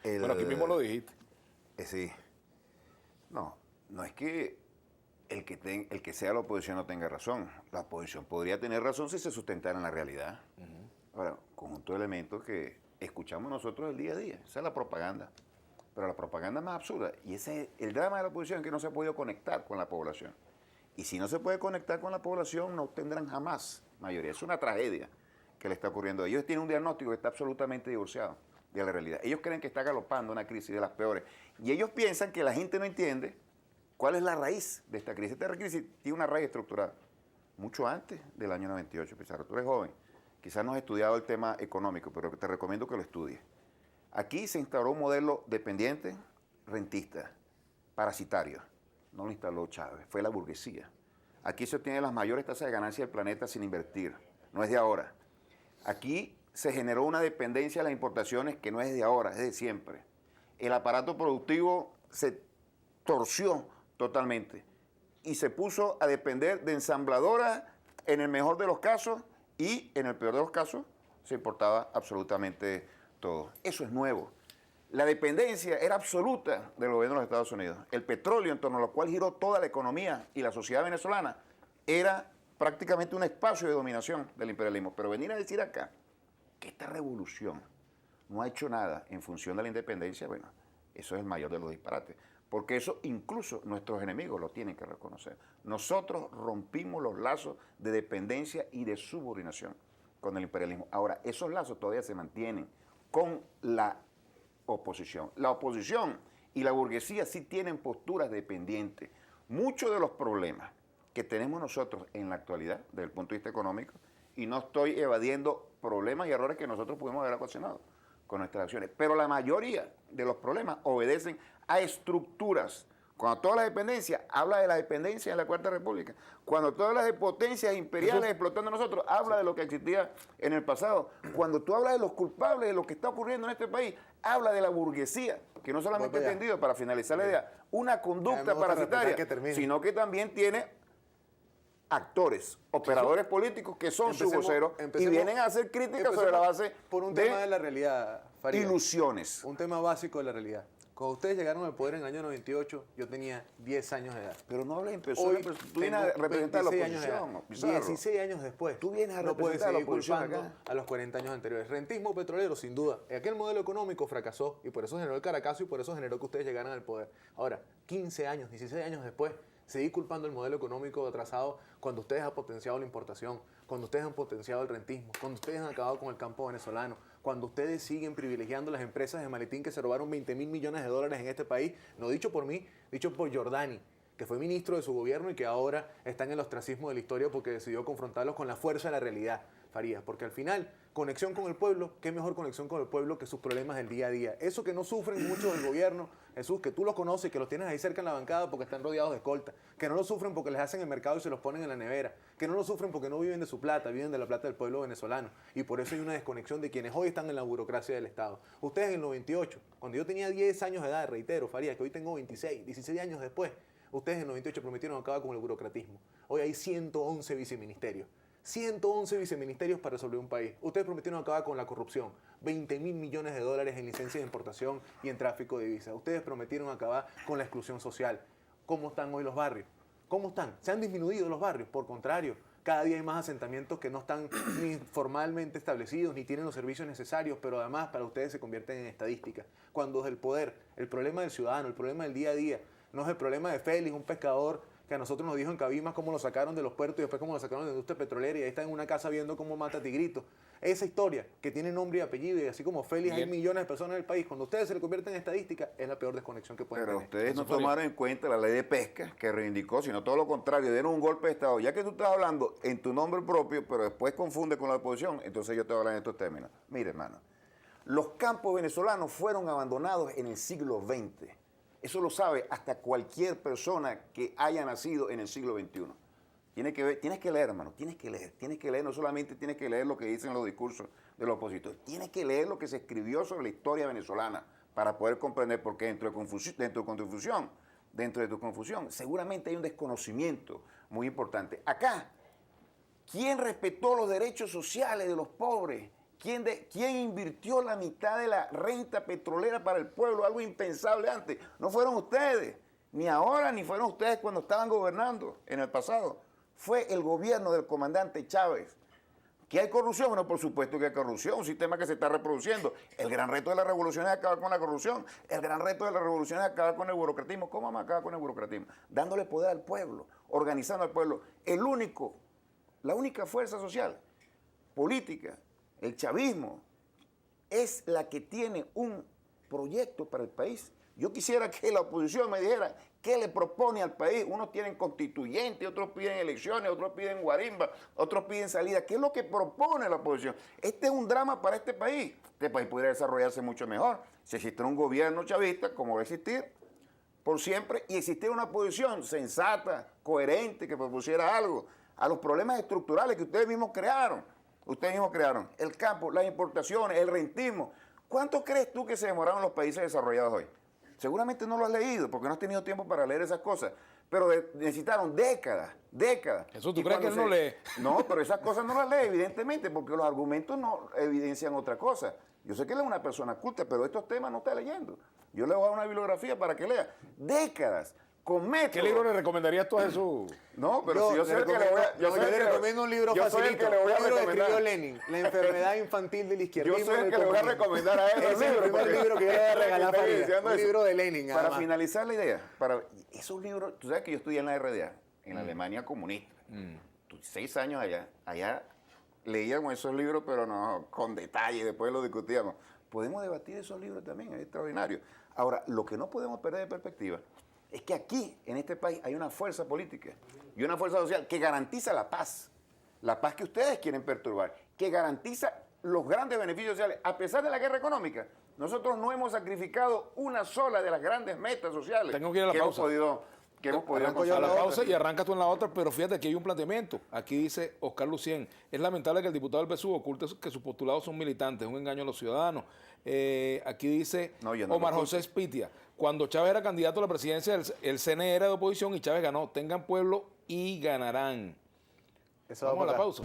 Bueno, aquí mismo lo dijiste. Sí. No, no es que el que sea la oposición no tenga razón. La oposición podría tener razón si se sustentara en la realidad. Ahora, conjunto de elementos que escuchamos nosotros el día a día. Esa es la propaganda. Pero la propaganda es más absurda. Y ese es el drama de la oposición, que no se ha podido conectar con la población. Y si no se puede conectar con la población, no obtendrán jamás mayoría. Es una tragedia que le está ocurriendo. Ellos tienen un diagnóstico que está absolutamente divorciado de la realidad. Ellos creen que está galopando una crisis de las peores. Y ellos piensan que la gente no entiende cuál es la raíz de esta crisis. Esta crisis tiene una raíz estructural mucho antes del año 98, Pizarro. Tú eres joven. Quizás no has estudiado el tema económico, pero te recomiendo que lo estudies. Aquí se instauró un modelo dependiente, rentista, parasitario. No lo instaló Chávez, fue la burguesía. Aquí se obtienen las mayores tasas de ganancia del planeta sin invertir. No es de ahora. Aquí se generó una dependencia de las importaciones que no es de ahora, es de siempre. El aparato productivo se torció totalmente y se puso a depender de ensambladoras en el mejor de los casos, y en el peor de los casos se importaba absolutamente todo. Eso es nuevo. La dependencia era absoluta del gobierno de los Estados Unidos. El petróleo, en torno a lo cual giró toda la economía y la sociedad venezolana, era prácticamente un espacio de dominación del imperialismo. Pero venir a decir acá que esta revolución no ha hecho nada en función de la independencia, bueno, eso es el mayor de los disparates. Porque eso incluso nuestros enemigos lo tienen que reconocer. Nosotros rompimos los lazos de dependencia y de subordinación con el imperialismo. Ahora, esos lazos todavía se mantienen con la oposición. La oposición y la burguesía sí tienen posturas dependientes. Muchos de los problemas que tenemos nosotros en la actualidad, desde el punto de vista económico, y no estoy evadiendo problemas y errores que nosotros pudimos haber ocasionado con nuestras acciones, pero la mayoría de los problemas obedecen a estructuras. Cuando tú hablas de dependencia, habla de la dependencia en la Cuarta República. Cuando tú hablas de potencias imperiales explotando a nosotros, habla de lo que existía en el pasado. Cuando tú hablas de los culpables de lo que está ocurriendo en este país, habla de la burguesía, que no solamente ha tendido, para finalizar la idea, una conducta parasitaria, sino que también tiene actores, operadores políticos que son sus voceros y vienen a hacer críticas sobre la base por un tema de la realidad, Farías. Ilusiones. Un tema básico de la realidad. Cuando ustedes llegaron al poder en el año 98, yo tenía 10 años de edad. Pero no hables en persona, tú vienes a representar a la oposición. 16 años después. Tú vienes a no puedes representar a la seguir oposición culpando acá. a los 40 años anteriores. Rentismo petrolero, sin duda. Aquel modelo económico fracasó y por eso generó el Caracazo y por eso generó que ustedes llegaran al poder. Ahora, 15 años, 16 años después, seguir culpando el modelo económico atrasado cuando ustedes han potenciado la importación, cuando ustedes han potenciado el rentismo, cuando ustedes han acabado con el campo venezolano, cuando ustedes siguen privilegiando las empresas de maletín que se robaron 20.000 millones de dólares en este país, no dicho por mí, dicho por Giordani, que fue ministro de su gobierno y que ahora está en el ostracismo de la historia porque decidió confrontarlos con la fuerza de la realidad, Farías, porque al final, conexión con el pueblo, qué mejor conexión con el pueblo que sus problemas del día a día. Eso que no sufren mucho del gobierno, Jesús, que tú los conoces y que los tienes ahí cerca en la bancada porque están rodeados de escolta, que no lo sufren porque les hacen el mercado y se los ponen en la nevera, que no lo sufren porque no viven de su plata, viven de la plata del pueblo venezolano. Y por eso hay una desconexión de quienes hoy están en la burocracia del Estado. Ustedes en el 98, cuando yo tenía 10 años de edad, reitero, Farías, que hoy tengo 26, 16 años después, ustedes en el 98 prometieron acabar con el burocratismo. Hoy hay 111 viceministerios. 111 viceministerios para resolver un país. Ustedes prometieron acabar con la corrupción. 20.000 millones de dólares en licencias de importación y en tráfico de divisas. Ustedes prometieron acabar con la exclusión social. ¿Cómo están hoy los barrios? ¿Cómo están? ¿Se han disminuido los barrios? Por contrario, cada día hay más asentamientos que no están ni formalmente establecidos, ni tienen los servicios necesarios, pero además para ustedes se convierten en estadísticas. Cuando desde el poder, el problema del ciudadano, el problema del día a día, no es el problema de Félix, un pescador que a nosotros nos dijo en Cabimas cómo lo sacaron de los puertos y después cómo lo sacaron de la industria petrolera y ahí está en una casa viendo cómo mata a Tigrito. Esa historia que tiene nombre y apellido y así como Félix hay millones de personas en el país, cuando ustedes se le convierten en estadística es la peor desconexión que pueden Pero tener. ustedes no tomaron en cuenta la ley de pesca que reivindicó, sino todo lo contrario, dieron un golpe de Estado. Ya que tú estás hablando en tu nombre propio, pero después confunde con la oposición, entonces yo te voy a hablar en estos términos. Mire, hermano, los campos venezolanos fueron abandonados en el siglo XX. Eso lo sabe hasta cualquier persona que haya nacido en el siglo XXI. Tienes que leer, hermano, tienes que leer, no solamente tienes que leer lo que dicen los discursos de los opositores, tienes que leer lo que se escribió sobre la historia venezolana para poder comprender, porque dentro de tu confusión, seguramente hay un desconocimiento muy importante. Acá, ¿quién respetó los derechos sociales de los pobres? ¿Quién invirtió la mitad de la renta petrolera para el pueblo? Algo impensable antes. No fueron ustedes, ni ahora, ni fueron ustedes cuando estaban gobernando en el pasado. Fue el gobierno del comandante Chávez. ¿Que hay corrupción? Bueno, por supuesto que hay corrupción, un sistema que se está reproduciendo. El gran reto de la revolución es acabar con la corrupción. El gran reto de la revolución es acabar con el burocratismo. ¿Cómo vamos a acabar con el burocratismo? Dándole poder al pueblo, organizando al pueblo. La única fuerza social, política, el chavismo, es la que tiene un proyecto para el país. Yo quisiera que la oposición me dijera qué le propone al país. Unos tienen constituyente, otros piden elecciones, otros piden guarimba, otros piden salida. ¿Qué es lo que propone la oposición? Este es un drama para este país. Este país podría desarrollarse mucho mejor si existiera un gobierno chavista, como va a existir por siempre, y existiera una oposición sensata, coherente, que propusiera algo a los problemas estructurales que ustedes mismos crearon. Ustedes mismos crearon el campo, las importaciones, el rentismo. ¿Cuánto crees tú que se demoraron los países desarrollados hoy? Seguramente no lo has leído porque no has tenido tiempo para leer esas cosas, pero necesitaron décadas. ¿Eso tú crees que él no lee? No, pero esas cosas no las lee, evidentemente, porque los argumentos no evidencian otra cosa. Yo sé que él es una persona culta, pero estos temas no está leyendo. Yo le voy a dar una bibliografía para que lea. Décadas, con métodos. ¿Qué libro le recomendarías tú a Jesús? No, pero si yo sé que le voy a... Yo le recomiendo un libro facilito. Un libro que escribió Lenin, La enfermedad infantil del izquierdismo. Yo soy el que le voy a recomendar a él. Ese es el primer libro que yo le voy a regalar a Farideh. Un libro de Lenin, Para además. finalizar la idea, esos libros, tú sabes que yo estudié en la RDA, en la Alemania comunista. 6 años allá leíamos esos libros, pero no con detalle, después lo discutíamos. Podemos debatir esos libros también, es extraordinario. Ahora, lo que no podemos perder de perspectiva es que aquí, en este país, hay una fuerza política y una fuerza social que garantiza la paz que ustedes quieren perturbar, que garantiza los grandes beneficios sociales. A pesar de la guerra económica, nosotros no hemos sacrificado una sola de las grandes metas sociales Tengo que ir a la pausa. hemos podido Arranco yo a la pausa y arrancas tú en la otra, pero fíjate que hay un planteamiento. Aquí dice Oscar Lucien, es lamentable que el diputado del PSUV oculte que sus postulados son militantes, es un engaño a los ciudadanos. Aquí dice Omar José Espitia, cuando Chávez era candidato a la presidencia, el CNE era de oposición y Chávez ganó. Tengan pueblo y ganarán. Eso Vamos a la acá. pausa.